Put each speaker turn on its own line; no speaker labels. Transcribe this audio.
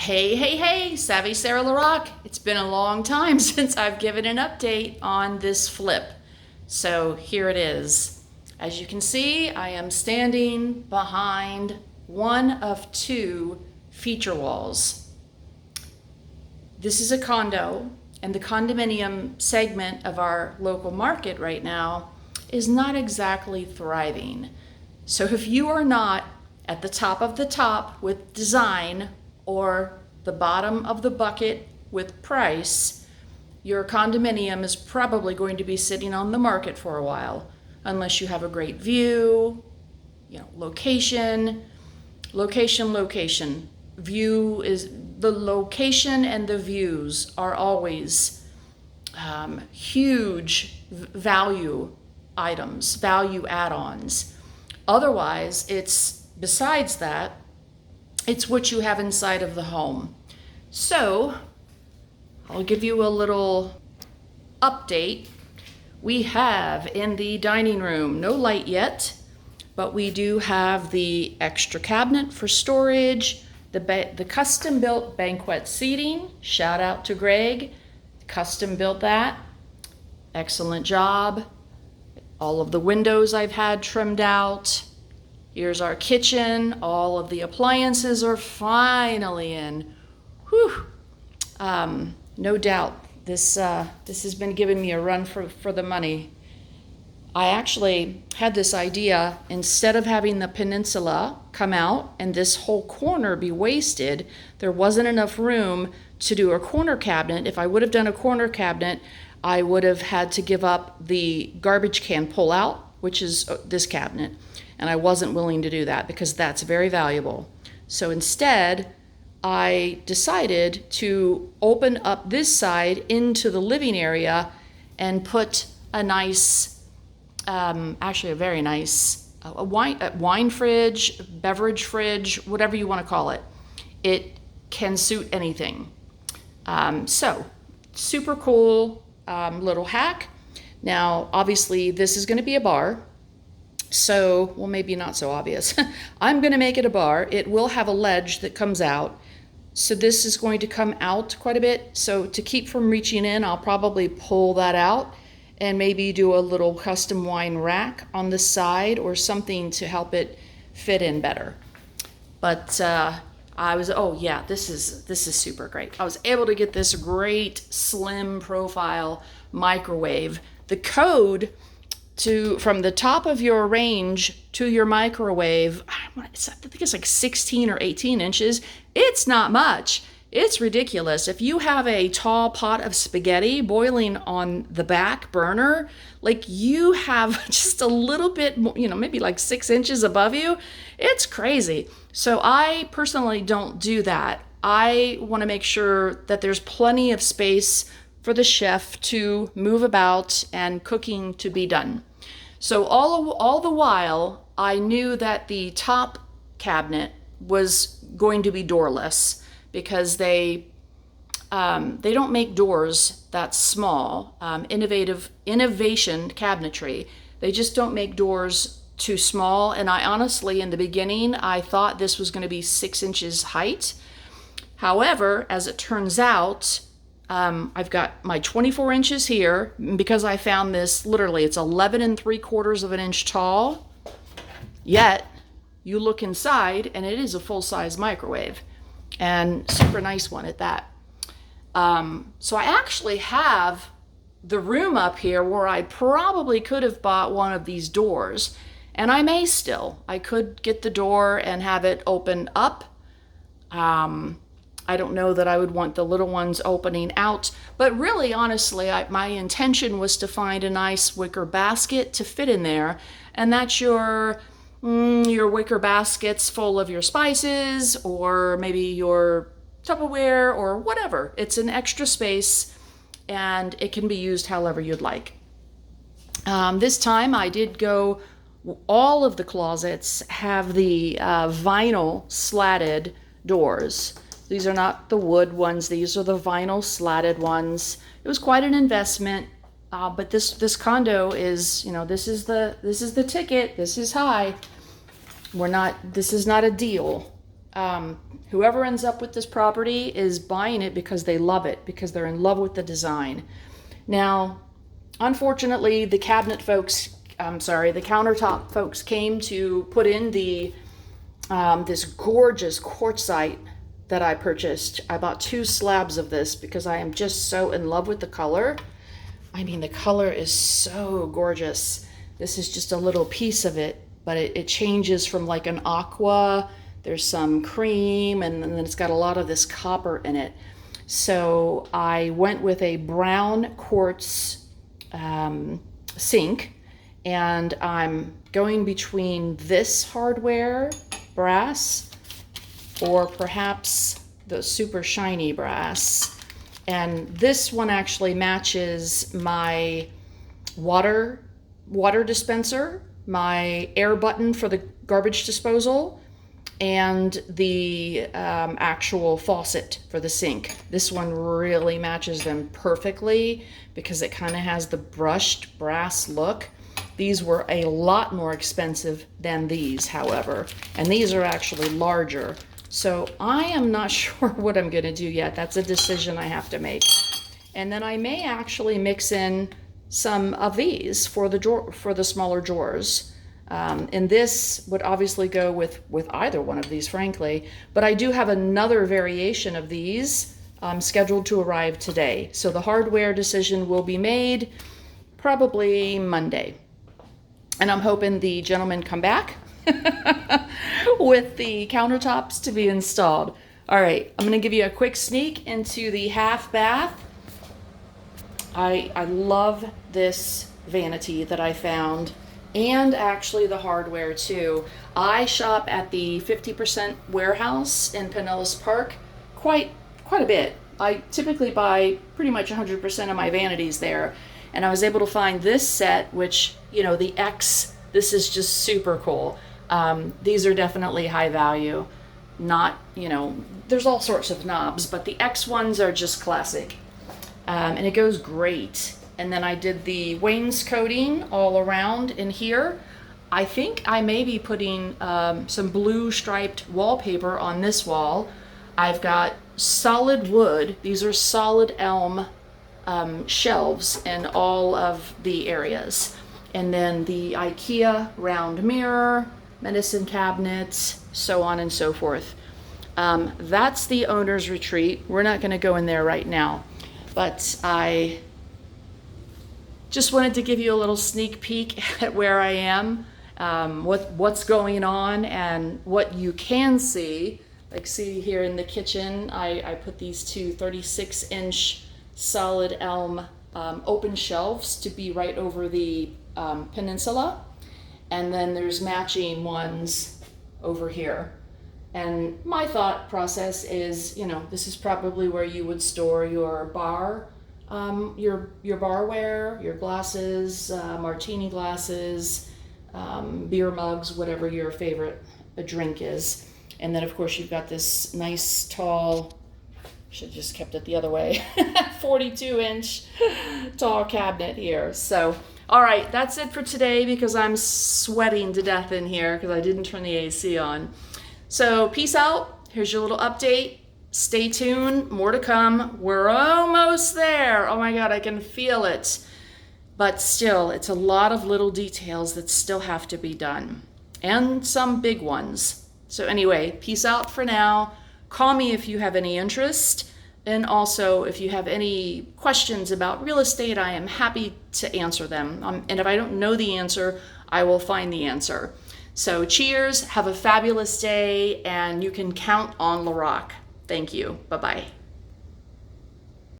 Hey, Savvy Sara LaRock. It's been a long time since I've given an update on this flip. So here it is. As you can see, I am standing behind one of two feature walls. This is a condo, and the condominium segment of our local market right now is not exactly thriving. So if you are not at the top of the top with design or the bottom of the bucket with price, your condominium is probably going to be sitting on the market for a while, unless you have a great view, location. View is the location, and the views are always huge value items, value add-ons. Otherwise, besides that, it's what you have inside of the home. So I'll give you a little update. We have in the dining room, no light yet, but we do have the extra cabinet for storage, the custom built banquet seating. Shout out to Greg, custom built that. Excellent job. All of the windows I've had trimmed out. Here's our kitchen. All of the appliances are finally in. Whew. No doubt, this has been giving me a run for the money. I actually had this idea, instead of having the peninsula come out and this whole corner be wasted, there wasn't enough room to do a corner cabinet. If I would have done a corner cabinet, I would have had to give up the garbage can pull out, which is this cabinet. And I wasn't willing to do that because that's very valuable. So instead, I decided to open up this side into the living area and put a nice, actually a very nice wine fridge, beverage fridge, whatever you want to call it. It can suit anything. So super cool little hack. Now, obviously, this is going to be a bar. So, well, maybe not so obvious. I'm going to make it a bar. It will have a ledge that comes out. So this is going to come out quite a bit. So to keep from reaching in, I'll probably pull that out and maybe do a little custom wine rack on the side or something to help it fit in better. But this is super great. I was able to get this great slim profile microwave. The code from the top of your range to your microwave, I think it's like 16 or 18 inches. It's not much. It's ridiculous. If you have a tall pot of spaghetti boiling on the back burner, like you have just a little bit, maybe like 6 inches above you, it's crazy. So I personally don't do that. I want to make sure that there's plenty of space for the chef to move about and cooking to be done. So all the while, I knew that the top cabinet was going to be doorless because they don't make doors that small. Innovation cabinetry, they just don't make doors too small. And I honestly, in the beginning, I thought this was going to be 6 inches height. However, as it turns out, I've got my 24 inches here because I found this literally, it's 11 3/4 of an inch tall. Yet you look inside and it is a full-size microwave, and super nice one at that. So I actually have the room up here where I probably could have bought one of these doors, and I may still. I could get the door and have it open up. I don't know that I would want the little ones opening out, but really, honestly, my intention was to find a nice wicker basket to fit in there, and that's your wicker baskets full of your spices, or maybe your Tupperware, or whatever. It's an extra space, and it can be used however you'd like. This time, I did go, all of the closets have the vinyl slatted doors. These are not the wood ones. These are the vinyl slatted ones. It was quite an investment, but this condo is, this is the ticket. This is high. This is not a deal. Whoever ends up with this property is buying it because they love it, because they're in love with the design. Now, unfortunately, the countertop folks came to put in this gorgeous quartzite that I purchased. I bought 2 slabs of this because I am just so in love with the color. I mean, the color is so gorgeous. This is just a little piece of it, but it changes from like an aqua, there's some cream, and then it's got a lot of this copper in it. So I went with a brown quartz sink, and I'm going between this hardware brass or perhaps the super shiny brass. And this one actually matches my water dispenser, my air button for the garbage disposal, and the actual faucet for the sink. This one really matches them perfectly because it kind of has the brushed brass look. These were a lot more expensive than these, however, and these are actually larger. So I am not sure what I'm gonna do yet. That's a decision I have to make. And then I may actually mix in some of these for the smaller drawers. And this would obviously go with either one of these, frankly. But I do have another variation of these scheduled to arrive today. So the hardware decision will be made probably Monday. And I'm hoping the gentlemen come back with the countertops to be installed. All right, I'm gonna give you a quick sneak into the half bath. I love this vanity that I found, and actually the hardware too. I shop at the 50% warehouse in Pinellas Park quite a bit. I typically buy pretty much 100% of my vanities there. And I was able to find this set, which, you know, the X, this is just super cool. These are definitely high value. Not, you know, there's all sorts of knobs, but the X ones are just classic. And it goes great. And then I did the wainscoting all around in here. I think I may be putting some blue striped wallpaper on this wall. I've got solid wood. These are solid elm shelves in all of the areas. And then the IKEA round mirror, medicine cabinets, so on and so forth. That's the owner's retreat. We're not going to go in there right now, but I just wanted to give you a little sneak peek at where I am, what's going on, and what you can see. Like, see here in the kitchen, I put these 2 36-inch solid elm open shelves to be right over the peninsula, and then there's matching ones over here. And my thought process is, you know, this is probably where you would store your bar, your barware, your glasses, martini glasses, beer mugs, whatever your favorite drink is. And then of course you've got this nice tall, should have just kept it the other way, 42-inch tall cabinet here. So, all right, that's it for today because I'm sweating to death in here because I didn't turn the AC on. So peace out. Here's your little update. Stay tuned, more to come. We're almost there. Oh my God, I can feel it. But still, it's a lot of little details that still have to be done, and some big ones. So anyway, peace out for now. Call me if you have any interest. And also, if you have any questions about real estate, I am happy to answer them. And if I don't know the answer, I will find the answer. So cheers, have a fabulous day, and you can count on LaRock. Thank you. Bye-bye.